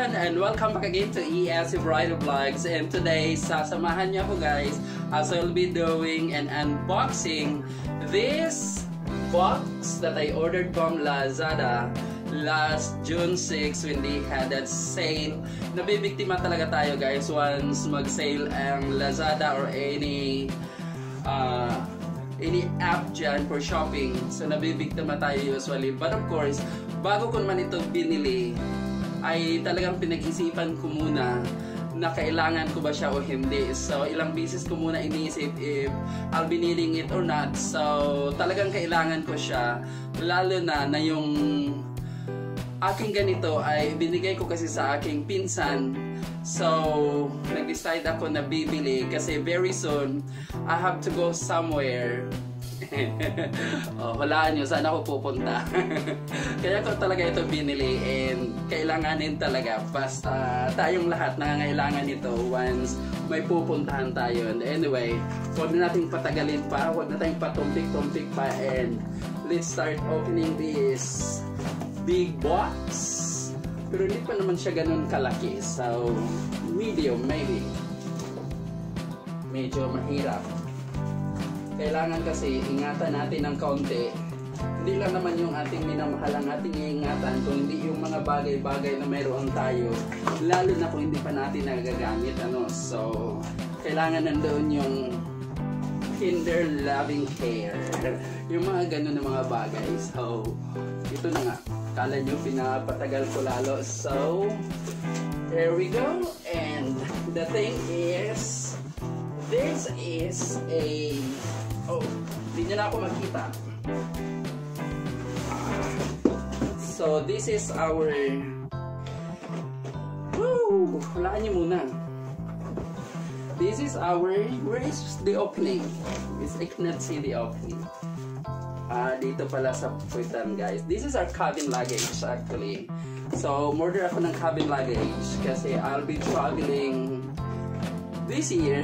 everyone and welcome back again to ES Brighter Vlogs, and today sasamahan niyo ako guys as I'll be doing an unboxing this box that I ordered from Lazada last June 6 when they had that sale. Nabibiktima talaga tayo guys once mag-sale ang Lazada or any app dyan for shopping. So nabibiktima tayo usually, but of course bago ko naman ito binili ay talagang pinag-isipan ko muna na kailangan ko ba siya o hindi. So ilang beses ko muna iniisip if I'll be needing it or not. So talagang kailangan ko siya, lalo na yung aking ganito ay binigay ko kasi sa aking pinsan. So nag-decide ako na bibili kasi very soon I have to go somewhere. Walaan nyo saan ako pupunta. Kaya ko talaga ito binili and kailanganin talaga. Basta tayong lahat nangangailangan ito once may pupuntahan tayo. And anyway, huwag na nating patagalin pa, huwag na tayong patumpik-tumpik pa, and let's start opening this big box. Pero hindi pa naman siya ganun kalaki, so medium maybe. Medyo mahirap. Kailangan kasi ingatan natin ng kaunti. Hindi lang naman yung ating minamahal ang ating iingatan, kung hindi yung mga bagay-bagay na mayroon tayo, lalo na kung hindi pa natin nagagamit. So kailangan nandoon yung kinder loving care, yung mga ganun na mga bagay. So ito na nga, kala nyo pinapatagal ko lalo. So there we go. And the thing is, this is a hindi nyo na ako makita. So this is our hulaan nyo muna. This is our, where is the opening? I cannot see the opening. Dito pala sa puwitan guys. This is our cabin luggage actually. So order ako ng cabin luggage kasi I'll be traveling this year.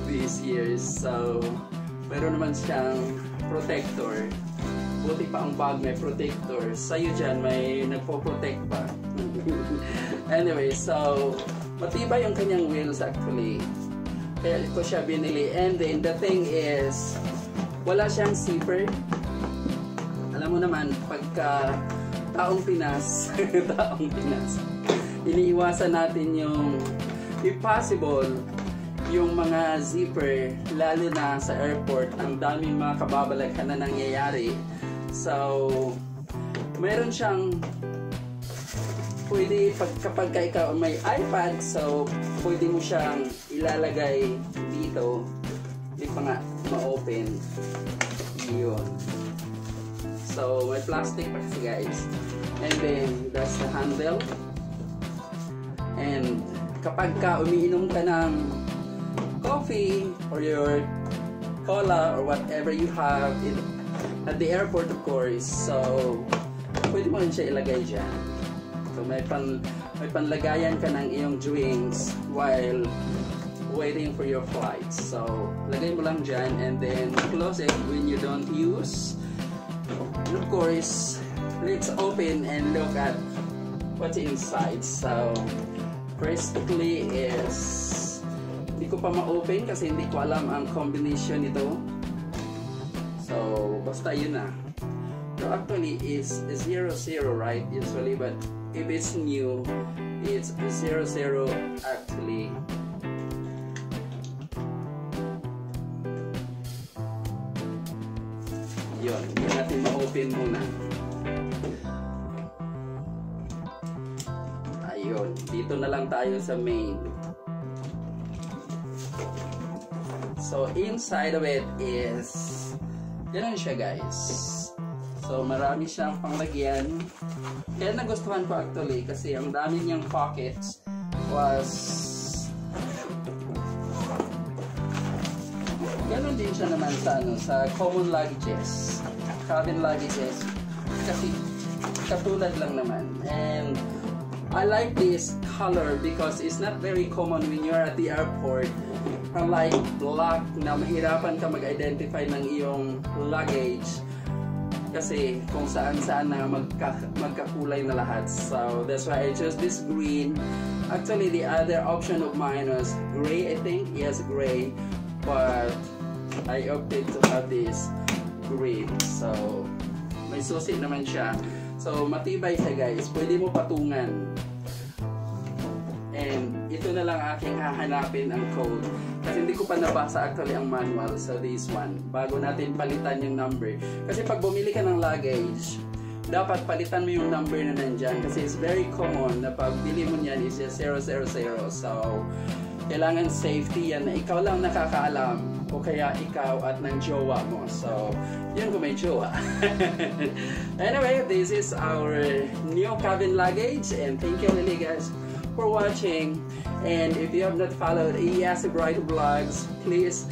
This year. So meron naman siyang protector. Buti pa ang bag may protector. Sa'yo dyan may nagpo-protect pa. Anyway, so matibay yung kanyang wheels actually. Kaya ko siya binili. And then the thing is, wala siyang zipper. Alam mo naman, pagka taong Pinas, iniiwasan natin yung, if possible, yung mga zipper, lalo na sa airport, ang daming mga kababalaghan na nangyayari. So meron siyang pwede, kapag ikaw may iPad, so pwede mo siyang ilalagay dito. Hindi pa nga ma-open yun. So may plastic pa kasi guys. And then that's the handle. And kapag umiinom ka ng coffee or your cola or whatever you have at the airport of course, so pwede mo rin siya ilagay dyan. So may panlagayan ka ng iyong drinks while waiting for your flight. So lagay mo lang dyan and then close it when you don't use. And of course, let's open and look at what's inside. So firstly is, hindi ko pa ma-open kasi hindi ko alam ang combination nito. So basta yun na. So actually it's 00 right usually, but if it's new it's 00 actually. Yun, hindi natin ma-open muna. Ayun, dito na lang tayo sa main. So inside of it is, ganun siya guys. So marami siyang panglagyan. Kaya nagustuhan ko actually kasi ang dami niyang pockets was, ganun din siya naman sa sa common luggages, cabin luggages, kasi katulad lang naman. And I like this color because it's not very common when you're at the airport. Unlike black na mahirapan ka mag-identify ng iyong luggage. kasi kung saan-saan na magkakulay na lahat. So that's why I chose this green. Actually, the other option of mine was gray, I think. Yes, gray. But I opted to have this green. So may susi naman siya. So matibay siya, guys. Pwede mo patungan. And ito na lang aking hahanapin ang code. Kasi hindi ko pa nabasa actually ang manual. So this one, bago natin palitan yung number. Kasi pag bumili ka ng luggage, dapat palitan mo yung number na nandyan. Kasi it's very common na pag bili mo niyan is just 000. So kailangan safety yan na ikaw lang nakakaalam. O kaya ikaw at ng jowa mo. So yun kung may jowa. Anyway, this is our new cabin luggage. And thank you really, guys, for watching. And if you have not followed ES Bright Vlogs, please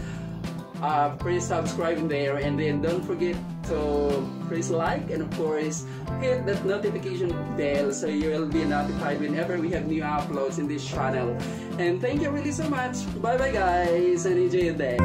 subscribe there, and then don't forget to press like, and of course hit that notification bell so you will be notified whenever we have new uploads in this channel. And thank you really so much. Bye bye, guys, and enjoy your day.